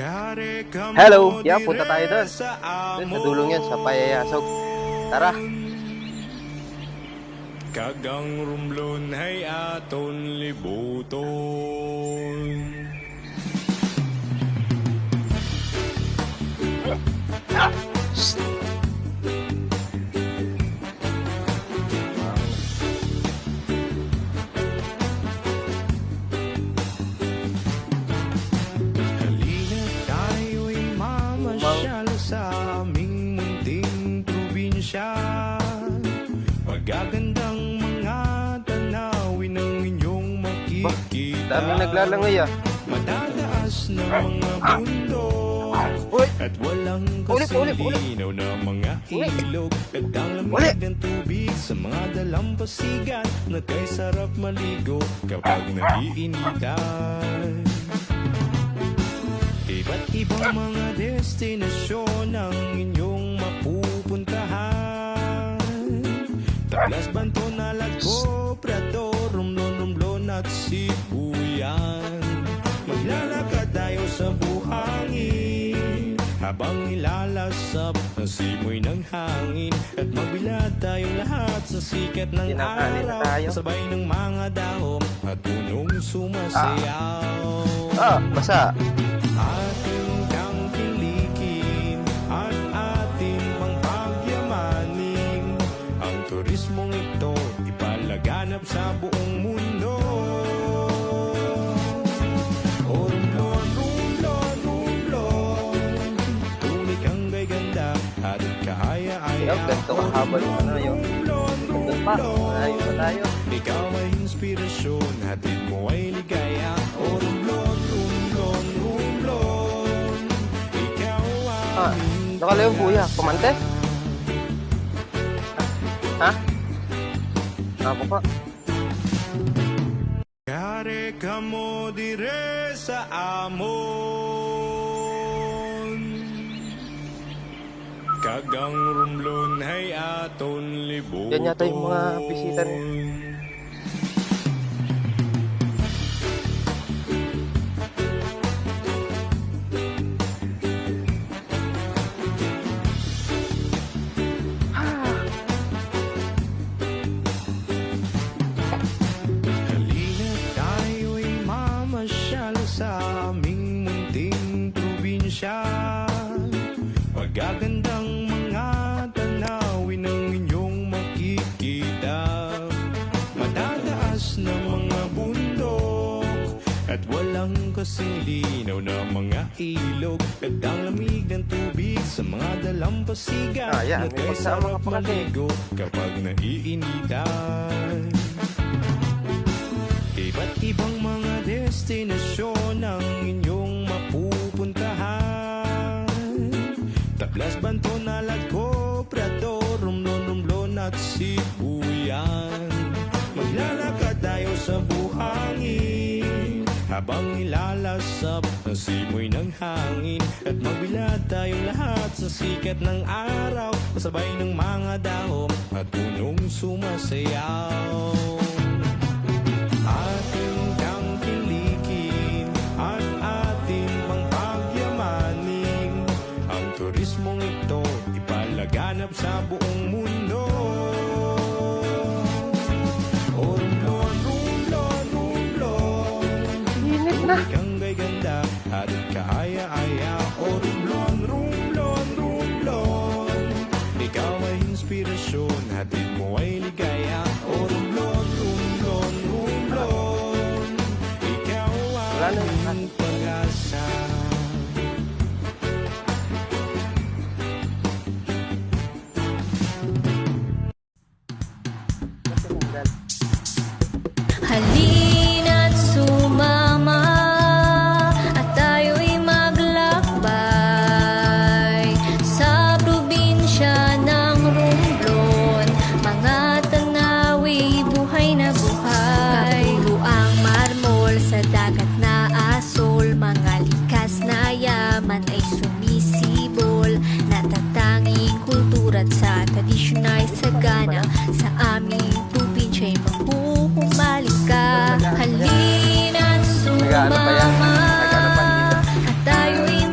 Hello! Yeah, punta tayo doon. Doon sa dulong yan, sa Payayasog. Tara! Kagang rumblon ay aton libuton. Halina tayo'y mamasyal sa aming munting probinsya. Magagandang mga tanawin ang inyong makikita. Daming naglalangoy ah. Matataas na mga bundok at walang kasilinaw na mga ilog. At ang lamig ng tubig sa mga dalampasigan na kay sarap maligo kapag naiinitan. Iba't ibang mga destinasyon ang inyong mapupuntahan. Tablas, Banton, Alagco, Prado, Romblon at Sibuyan. Maglalakad tayo sa buhangin habang nilalasap ang simoy ng hangin. At magbilad tayong lahat sa sikat ng araw, sabay ng mga dahon at punong sumasayaw. Basa! Ating tangkilikin at ating pangpagyamanin. Ang turismong ito ipalaganap sa buong mundo. O Romblon, Romblon, Romblon, tunay kang ganda at kahaya-aya. Ganito kahaba yung ano yun. Ganito pa, malayo pa tayo. Ikaw ay inspirasyon, hatid mo ay ligaya. O Romblon, Romblon, Romblon, ikaw ay Nakala yung buya, pamante? Ha? Ako pa. Kare ka mo dire sa amon. Kagang rumblon ay aton libuton. Yan yata yung mga bisita niya. Halina tayo'y mamasyal sa aming munting probinsya. Magagandang mga tanawin ang inyong makikita. Matataas na mga bundok at walang kasing linaw na mga ilog. At ang lamig ng tubig sa mga dalampasigan Yan, na may kay pagsama sarap ka pa kasi. maligo kapag naiinitan. Iba't ibang mga destinasyon ang inyong mapupuntahan. Tablas, Banton, Alagco, Prado, Romblon at Sibuyan. Maglalakad tayo sa buhangin habang nilalasap ang simoy ng hangin. At magbilad tayong lahat sa sikat ng araw, kasabay ng mga dahon at punong sumasayaw. Ating tangkilikin at ating pangpagyamanin. Ang turismong ito ipalaganap sa buong mundo. O Romblon, Romblon, Romblon, Init na. kang ganda at kahaya-aya. O Romblon, Romblon, Romblon, ikaw ay inspirasyon, hatid mo ay ligaya. O Romblon, Romblon, Romblon, ikaw Wala na yung ang pag-asa. Halina't sumama at tayo'y maglakbay sa probinsya ng Romblon. Mga tanawi, buhay na buhay. Napulo ang marmol sa dagat na asol. Mga likas na yaman ay sumisibol. Natatanging kultura at sa tradisyonal sagana. Sa aming probinsya'y mahuhumaling ka. Halina't Nag-ano pa yan? sumama Nag-ano pa dito? at tayo'y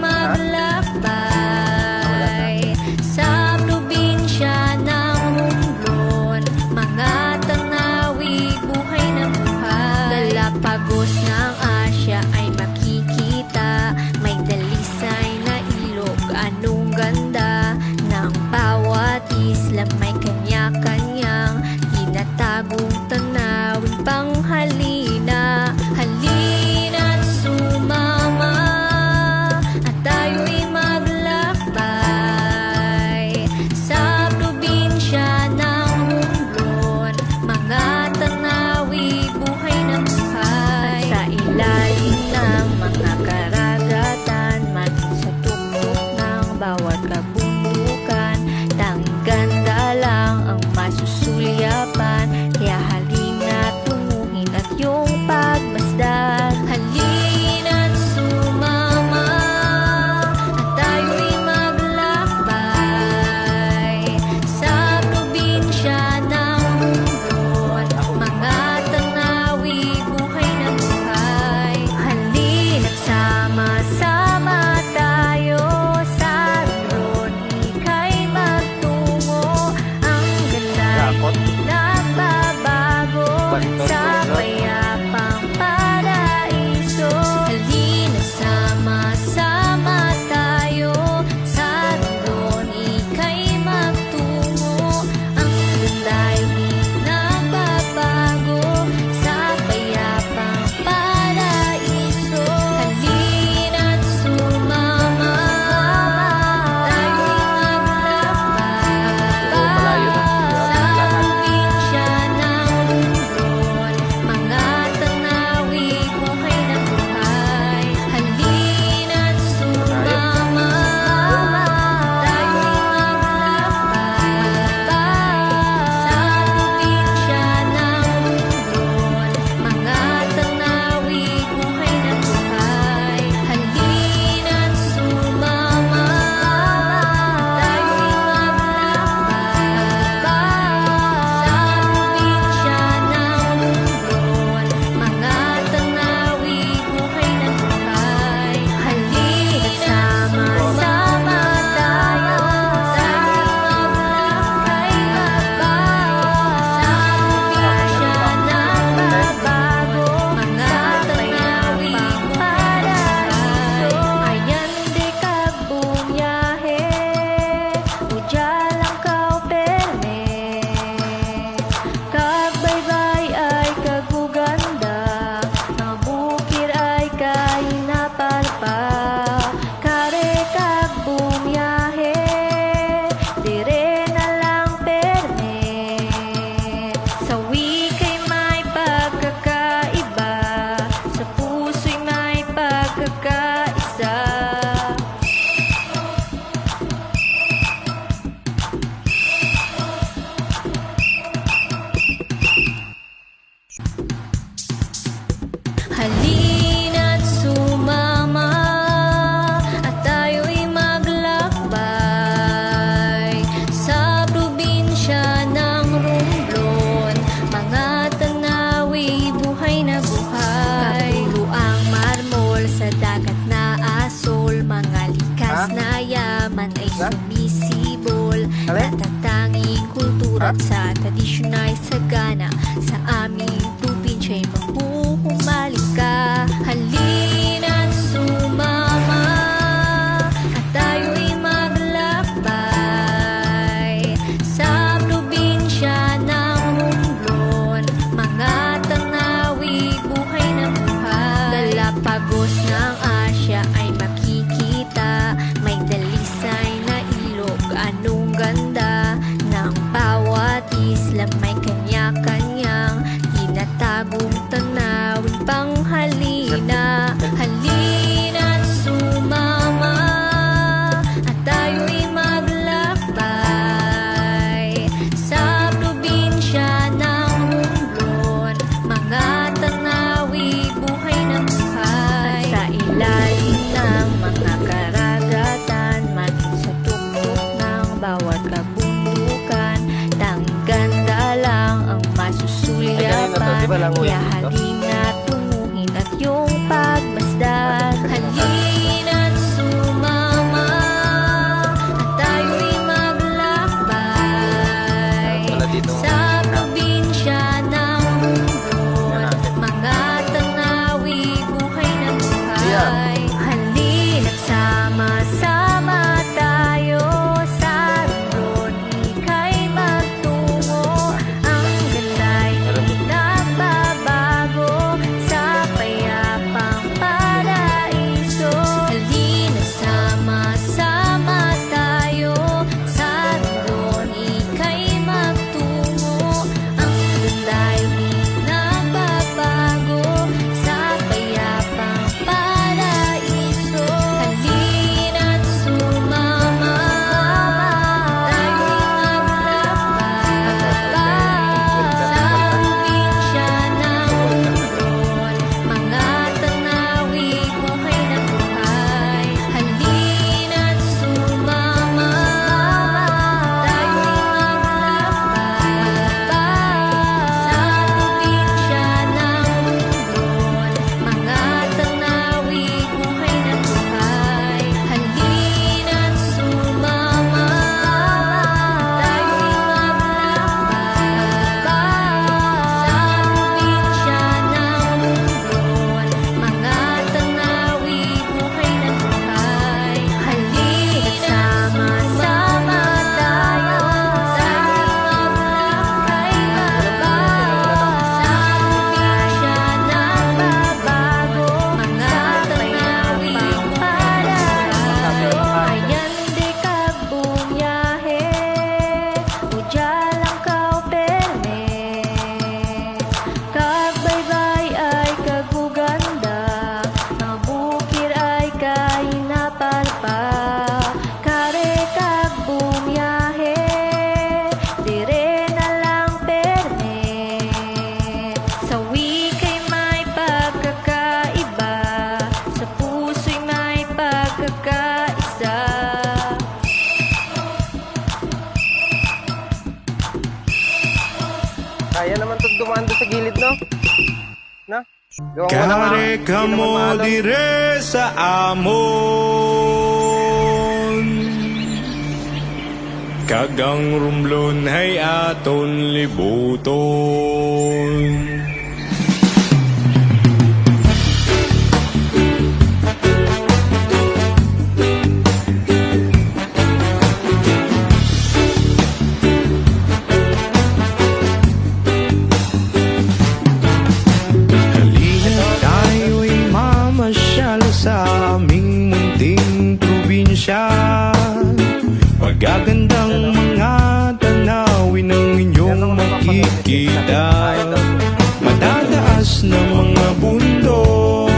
mga likas Ha? na yaman ay Ha? sumisibol. Alin? Natatanging kultura Ha? at sa tradisyon ay sagana. Sa aming probinsya'y mabuhumaling ka. Halina't sumama at tayo'y maglakbay sa probinsya ng Romblon. Mga tanawi, buhay na buhay. Galapagos ng Asya ay makikita. May dalisay na ilog, anong ganda ng bawat isla. May kanya-kanyang tinatagong tanawin. Panghalina, halina't sumama at tayo'y maglakbay sa probinsya ng Romblon. Mga tanawi, buhay na buhay. Sa ilalim ng mga karagatan, maging sa tuktok ng bawat kabundukan, tanging ganda lang ang masusulyapan. Di ba lang Kaya ulit dito? halina't tunguhin at yung pagmasdan. Halina't sumama at tayo'y maglakbay Wala dito. sa probinsya ng Romblon. Mga tanawi, buhay na buhay. Halina't sama-sama tayo sa Romblon. Ika'y magtungo, ang ganda'y nagbabago sa payapang paraiso. Halina't sama-sama tayo sa Romblon. Ika'y magtungo, ang ganda'y nagbabago sa payapang paraiso. Halina't sumama, tayo'y maglakbay sa probinsya ng Romblon. Mga tanawi, buhay na buhay. Halina't sumama, tayo'y maglakbay sa probinsya ng Romblon. Mga tanawi, buhay na buhay. Halina't sumama, tayo'y maglakbay sa probinsya ng Romblon. Mga tanawi, buhay na buhay. Halina't sama-sama tayo sa nagbabago. Mga tanawing paraiso. Ayan di kagbumiyahe, udya lang kao perme. Kagbaybay ay kaguganda, mga bukir ay kainapalpa. Kare kagbumiyahe, dire na lang perme. Sa wika'y may pagkakaiba, sa puso'y may pagkakaisa. Kaya naman ito dumaan doon sa gilid, no? Na? Gawang mo naman. Kare Hindi ka naman mo maalam. dire sa amon. Kagang Romblon ay aton libuton. Halina tayo'y mamasyal sa aming munting probinsya. Magagandang mga tanawin ang inyong makikita. Matataas na mga bundok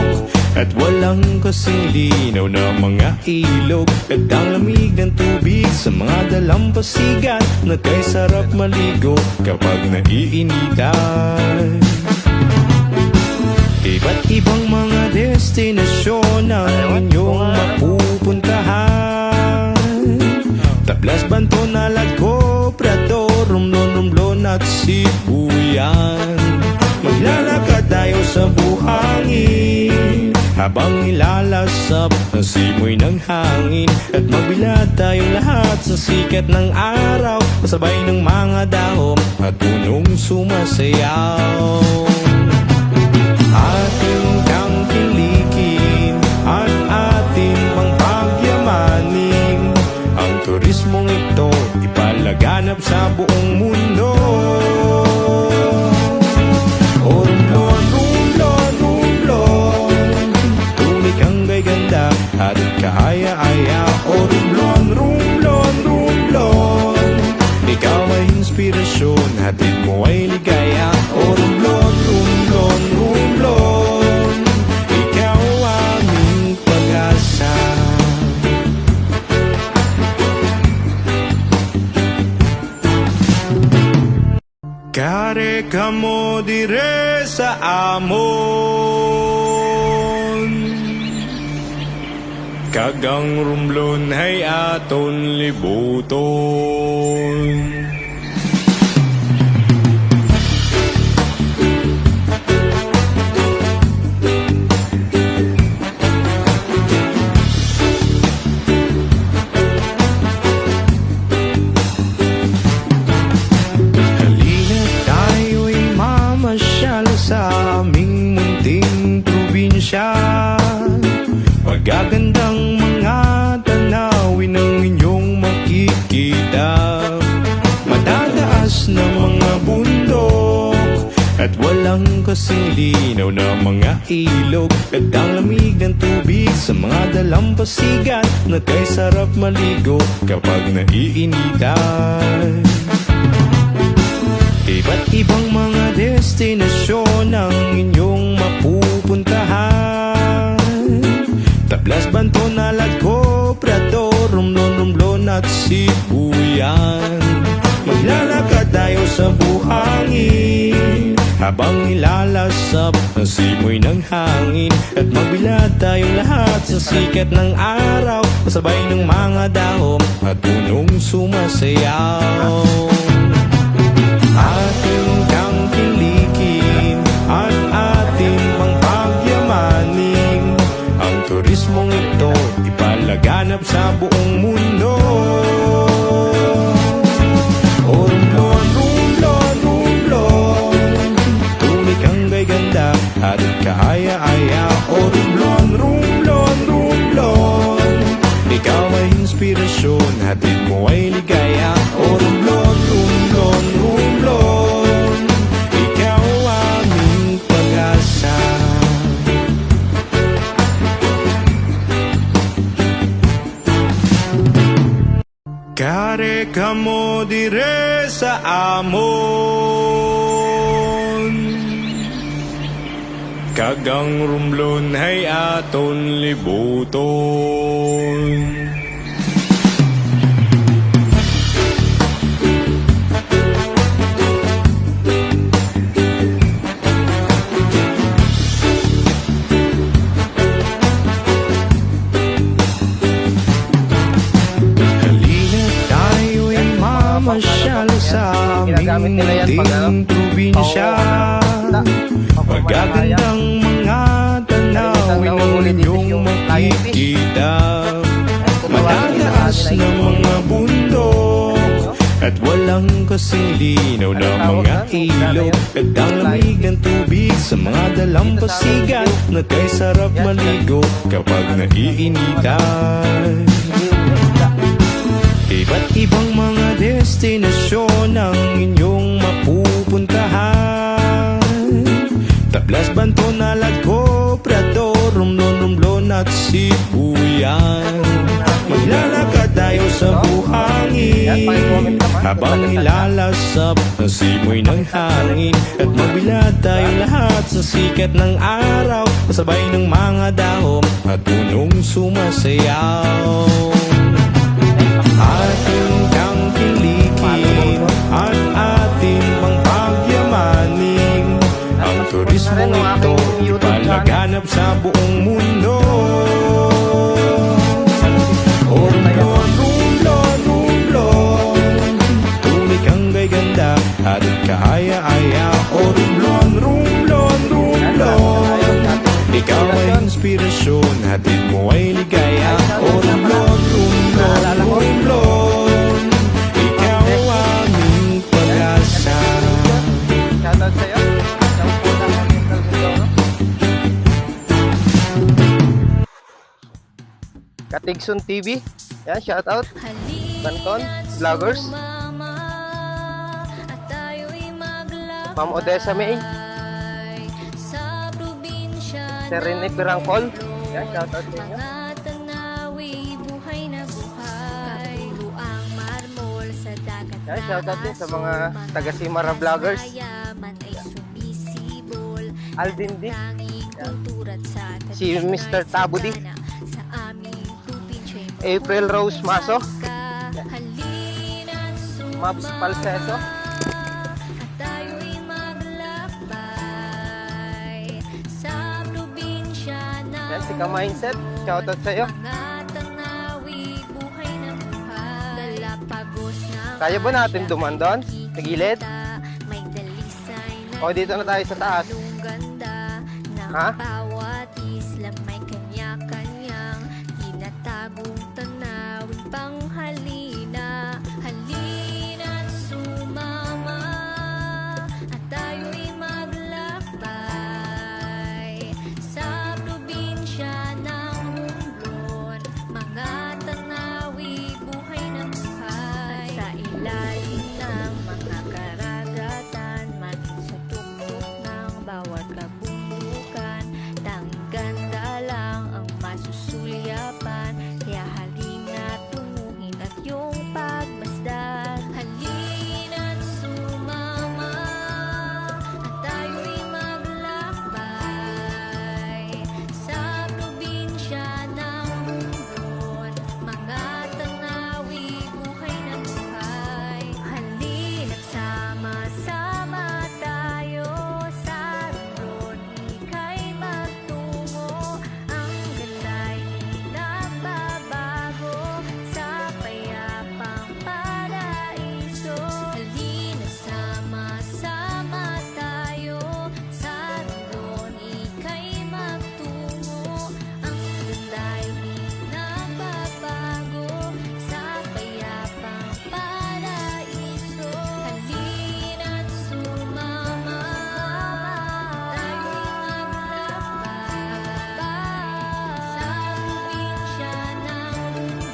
at walang kasing linaw na mga ilog. At ang lamig ng tubig sa mga dalampasigan na kay sarap maligo kapag naiinitan. Iba't ibang mga destinasyon ang inyong mapupuntahan. Tablas, Banton, Alagco, Prado, Romblon, Romblon at Sibuyan. Maglalakad tayo sa buhangin habang nilalasap ang simoy ng hangin. At magbilad tayong lahat sa sikat ng araw, kasabay ng mga dahon at punong sumasayaw. Ating tangkilikin at ating pang pagyamanin ang turismong ito, ipalaganap sa buong mundo. O rumblon, rumblon, rumblon, tunay kang ganda at kaaya-aya. O rumblon, rumblon, rumblon, ikaw ay inspirasyon, hatid mo ay ligaya. O rumblon, rumblon, rumblon, ikaw aming pag-asa. Kare ka mo dire sa amon, kagang rumblon ay aton libuton. Sa aming munting probinsya, magagandang mga tanawin ang inyong makikita. Matataas na mga bundok at walang kasing linaw na mga ilog. At ang lamig ng tubig sa mga dalampasigan na kay sarap maligo kapag naiinitan. Iba't ibang mga destinasyon ang inyong mapupuntahan. Tablas, Banton, Naladco, Prado, Romblon, Romblon at Sibuyan. Maglalakad tayo sa buhangin habang nilalasap ang simoy ng hangin. At magbilad tayong lahat sa sikat ng araw, kasabay ng mga dahon at punong sumasayaw. Ating tangkilikin at ating pang pagyamanin ang turismong ito, ipalaganap sa buong mundo. O rumblon, rumblon, rumblon, tunay kang ganda at kaaya-aya. O rumblon, rumblon, rumblon, ikaw ay inspirasyon, hatid mo ay ligaya. O rumblon, rumblon, rumblon, ikaw aming pag-asa. Kare ka mo dire sa amon, kagang rumblon ay aton libuton. Masyal sa aming munting probinsya, magagandang mga tanawin ang inyong makikita. Matataas na mga bundok at walang kasing linaw na mga ilog. At ang lamig ng tubig sa mga dalampasigan na kay sarap maligo kapag naiinitan. Iba't ibang mga destinasyon ang inyong mapupuntahan. Tablas, Banton, Naladco, Prado, Romblon, Romblon at Sibuyan. Maglalakad tayo sa buhangin habang nilalasap ang simoy ng hangin. At magbilad tayong lahat sa sikat ng araw, kasabay ng mga dahon at punong sumasayaw. Ating tangkilikin at ating pang pagyamanin ang turismong ito, ipalaganap sa buong mundo. O rumblon, rumblon, rumblon, tunay kang ganda at kaaya-aya. O rumblon, rumblon, rumblon, ikaw ay inspirasyon, Tigson TV. Yan, shoutout. Banton, vloggers. Ma'am Odessa May. Sir Rene Pirangkol. Yan, shoutout sa inyo. Yan, shoutout din sa mga taga-Simara vloggers. Alvin D. Yan. Si Mr. Tabudi. April Rose Maso. Mabs Palseso. Yan, si Ka-Mindset. Shoutout sa iyo. Kaya ba natin duman doon? Sa gilid? O, dito na tayo sa taas. Ha? Bawat isla may kanya-kanyang tinatagong tanawin panghalina. Halina't sumama at tayo'y maglakbay sa probinsya ng Romblon. Mga tanawi, buhay na buhay sa ilalim ng mga karagatan, maging sa tuktok ng bawat kabundukan. Tanging ganda lang ang masusulyapan, kaya halina tunguhin at iyong pagmasdan. Halina't sumama at tayo'y maglakbay sa probinsya ng Romblon. Mga tanawi, buhay na buhay. Halina't sama-sama tayo sa Romblon. Ika'y magtungo, ang ganda'y di nagbabago sa payapang paraiso. Halina't sama-sama tayo sa Romblon. Ika'y magtungo, ang ganda'y di nagbabago sa payapang paraiso. Halina't sumama, tayo'y maglakbay sa probinsya ng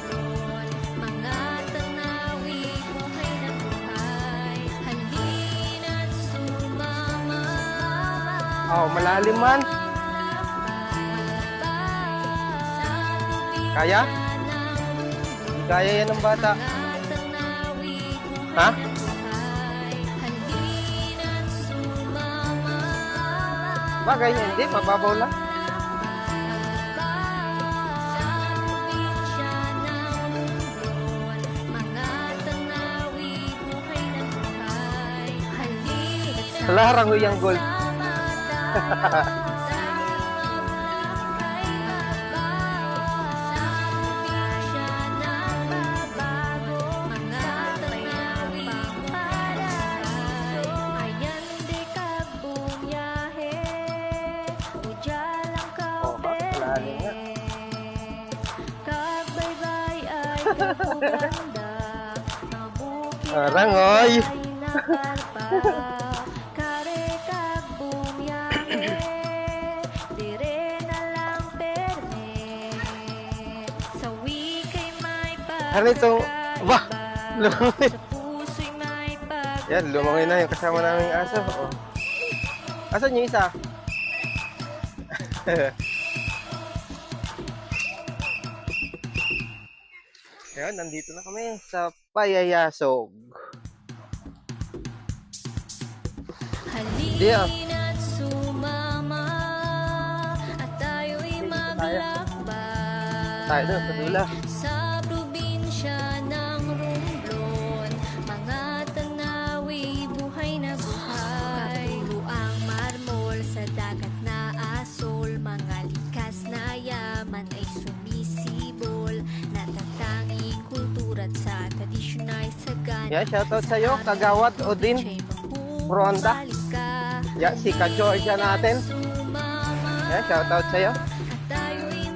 Romblon. Mga tanawi, buhay na buhay. Halina't sumama. Oh, malalim man. Kaya? Hindi kaya yan ng bata. Ha? Bagay niya, hindi. Mababaw lang. Larang ho yung gold. Oh, malalim nga. Kagbay-bay ay kaguganda, mabuti Arang, oy. ay nakalpa. Kare kag bumiyahe, dire na lang permit. Sa wika'y may Ano itong... Bah! pagkakaiba, Lumangin. sa puso'y may Yan, lumangin na yung kasama naming aso. Oh. Asan yung isa? Ayun, nandito na kami sa Payayasog. Halina't sumama at tayo'y Tayo maglakbay doon, sa dula. sa probinsya ng Romblon. Mga tanawi, buhay na buhay. Kapuluang marmol sa dagat na asol. Mga likas na yaman ay sumisibol. Natatanging kultura't sa tradisyonal sagana. Yan, shoutout sa'yo, Kagawad Odin Ronda. Yan, si Ka-Georgia natin. Yan, shoutout sa'yo. At tayo'y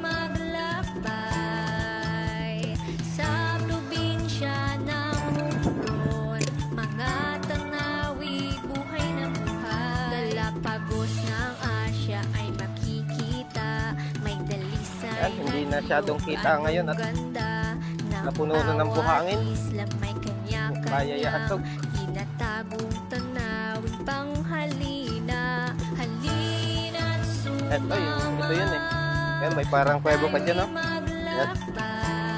maglakbay sa probinsya ng Romblon. Mga tanawi, buhay na buhay. Galapagos ng Asya ay makikita. May dalisay Yan, hindi na masyadong kita ngayon at napuno na ng buhangin. Bayayasog. Ginatagong tanawin panghalina, halina't Ito yun eh. Ayan, may parang kuwebo pa dyan, no? Ayan.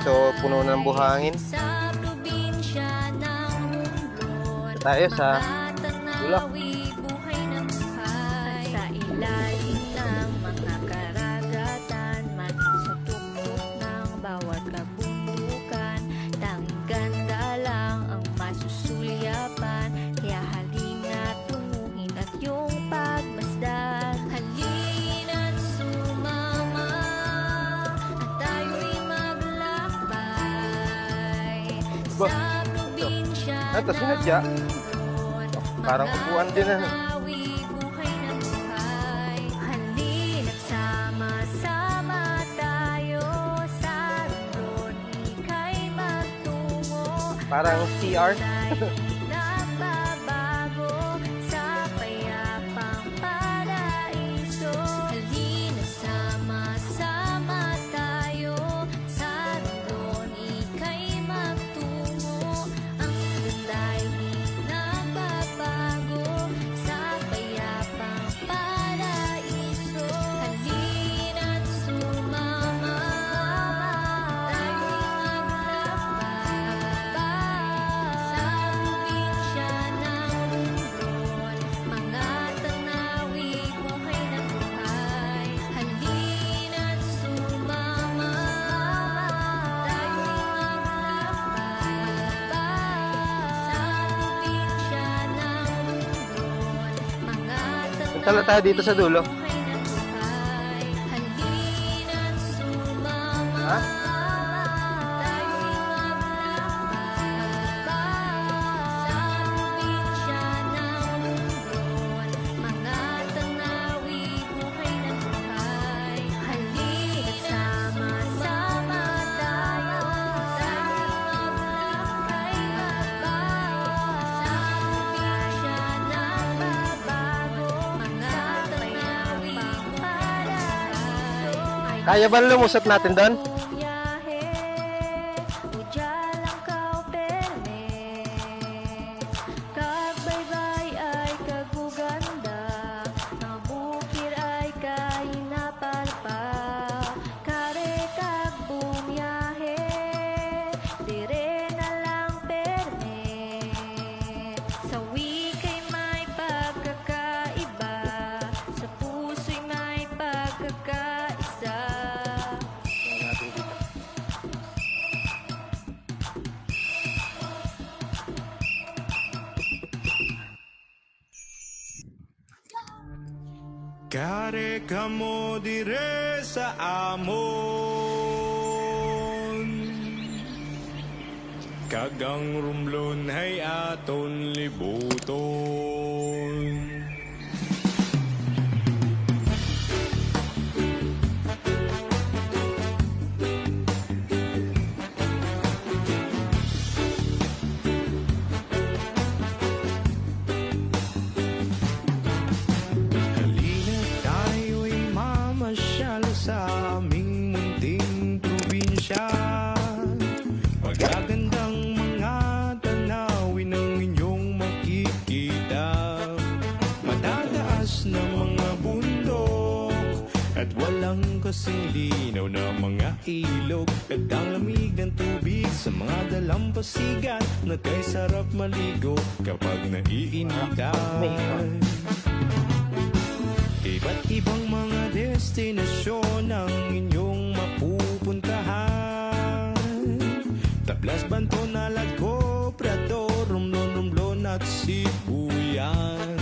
So, puno na ng buhangin. sa probinsya ng Romblon. Tayo sa dulo. Buhay ng buhay sa ilalim ng mga karagatan, maging sa tuktok ng bawat kabundukan. Tanging ganda lang ang masusulyapan, kaya halina't tunguhin at iyong pagmasdan. Halina't sumama at tayo'y maglakbay Ba? sa probinsya Ito, sinadya. Parang upuan din, ano? buhay na buhay. Halina't sama-sama tayo sa Romblon. Ika'y magtungo. Parang CR. Nagbabago sa payapang paraiso. Halina't sama-sama tayo sa Romblon. Ika'y magtungo. Ang ganda'y nagbabago sa payapang paraiso. Halina't sumama, tayo'y maglakbay sa probinsya ng Romblon. Mga tanawin, buhay na buhay. Halina't sumama, tayo'y maglakbay sa probinsya ng Romblon. Mga Punta lang tayo dito sa dulo. buhay na buhay. Halina't sumama, Ha? tayo'y maglakbay sa probinsya ng Romblon. Mga tanawin, buhay na buhay. Halina't sama-sama tayo sa maglakbay sa probinsya ng babago. Mga tanawin, paraiso. Kaya ba lumusot natin doon? Biyahe, ujalang kau perme. Kagbaybay ay kaguganda, ang bukir ay kainapalpa. Kare kag bumiyahe, dire na lang perme. Sa wika'y may pagkakaiba, sa puso'y may pagkakaisa. Kare kamo dire sa amon, kagang Romblon hay aton libuton. Halina tayo'y mamasyal sa aming munting probinsya. Magagandang mga tanawin ang inyong makikita. Matataas na mga bundok at walang kasing linaw na mga ilog. At ang lamig ng tubig sa mga dalampasigan na kay sarap maligo kapag naiinitan. Iba't ibang mga destinasyon ang inyong mapupuntahan. Tablas, Banton, Alagco, Prado, Romblon at Sibuyan.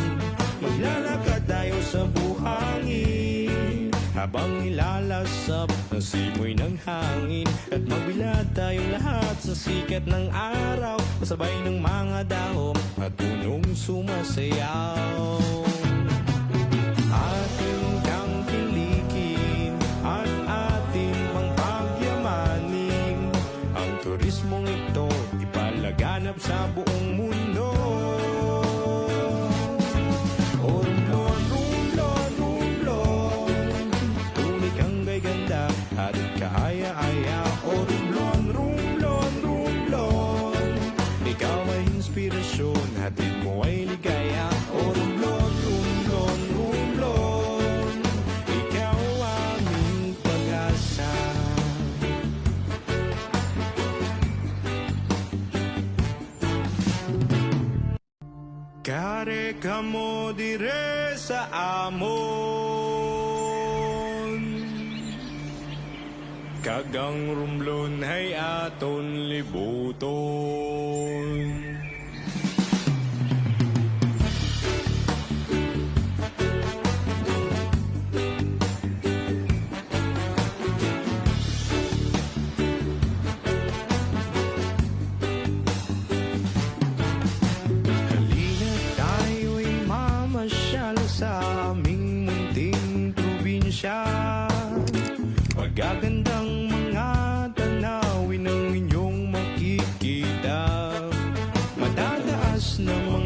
Maglalakad tayo sa buhangin habang nilalasap ang simoy ng hangin. At magbilad tayong lahat sa sikat ng araw, kasabay ng mga dahon at punong sumasayaw. Ating tangkilikin at ating pangpagyamanin ang turismong ito, ipalaganap sa buong mundo. O Romblon, Romblon, Romblon, tunay kang gay ganda at kaaya Kare ka mo dire sa amon, kagang rumblon hay aton libuton. Halina tayo'y mamasyal sa aming munting probinsya. Magagandang mga tanawin ang inyong makikita. Matataas na mga